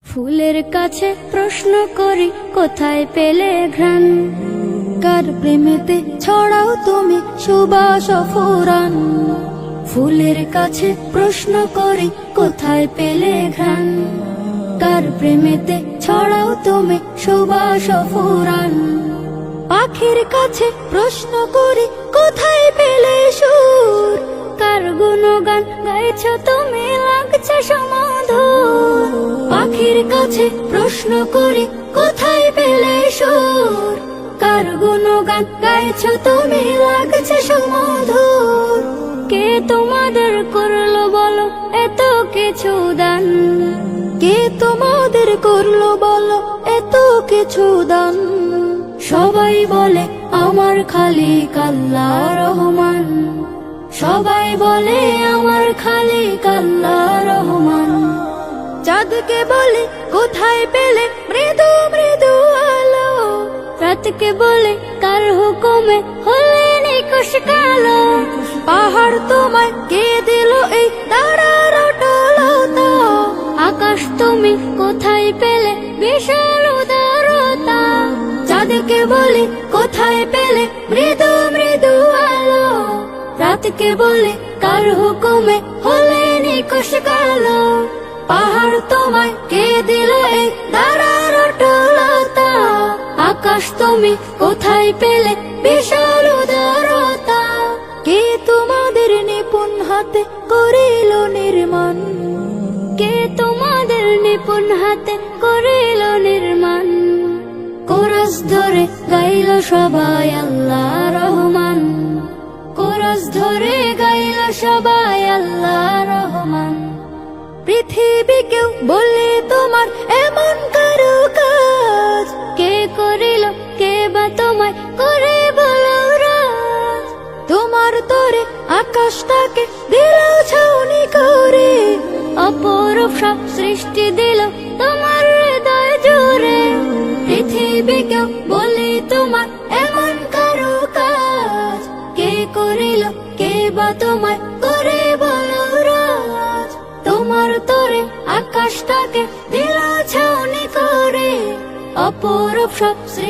ফুলের কাছে প্রশ্ন করি কোথায় পেলে ঘ্রাণ, কার প্রেমেতে ছড়াও তুমি সুবাস ফুরান। ফুলের কাছে প্রশ্ন করি কোথায় পেলে ঘ্রাণ, কার প্রেমেতে ছড়াও তুমি সুবাস ফুরান। পাখির কাছে প্রশ্ন করি কোথায় পেলে সুর, কার গুণগান গাইছ তুমি লাগছে সমাধুর। পাখির কাছে প্রশ্ন করি কোথায় পেলে সুর, কার গুণগান গাইছ তুমি লাগছে সমাধুর। কে তোমাদের করলো বলো এত কিছু দান, কে তোমাদের করলো বলো এত কিছু দান। সবাই বলে আমার খালিক আল্লাহ রহমান, সবাই বলে আমার খালিক আল্লাহ রহমান। চাঁদকে বলে কোথায় পেলে মৃদু মৃদু আলো, রাতকে বলে কার হুকুমে হলে নিকশ কালো। পাহাড় তোমায় কে দিল এই দাঁড়ার অটলতা, আকাশ তুমি কোথায় পেলে বিশাল উদারতা। চাঁদকে বলে কোথায় পেলে মৃদু মৃদু আলো, রাতকে বলে কার হুকুমে হলে নিকশ কালো। পাহাড় তোমায় কে দিল এই দাঁড়ার অটলতা, আকাশ তুমি কোথায় পেলে বিশাল উদারতা। কে তোমাদের নিপুণ হাতে করিল নির্মাণ, কে তোমাদের নিপুণ হাতে করিল নির্মাণ। কোরস ধরে গাইল সবাই আল্লাহ রহমান, কোরস ধরে গাইল সবাই আল্লাহ রহমান। পৃথিবীকেও বলে তোমার এমন কারো কাজ, কে করিল কে বা তোমায় করে বলো রাজ। তোমার তরে আকাশটাকে দিল ছাউনি করে, অপরূপ সব সৃষ্টি দিল তোমার হৃদয় জুড়ে। পৃথিবীকেও বলে তোমার এমন কারো কাজ, কে করিল কে বা তোমায় করে বলো রাজ। তোমার তরে আকাশটাকে দিল ছাউনি করে, অপরূপ সব সৃষ্টি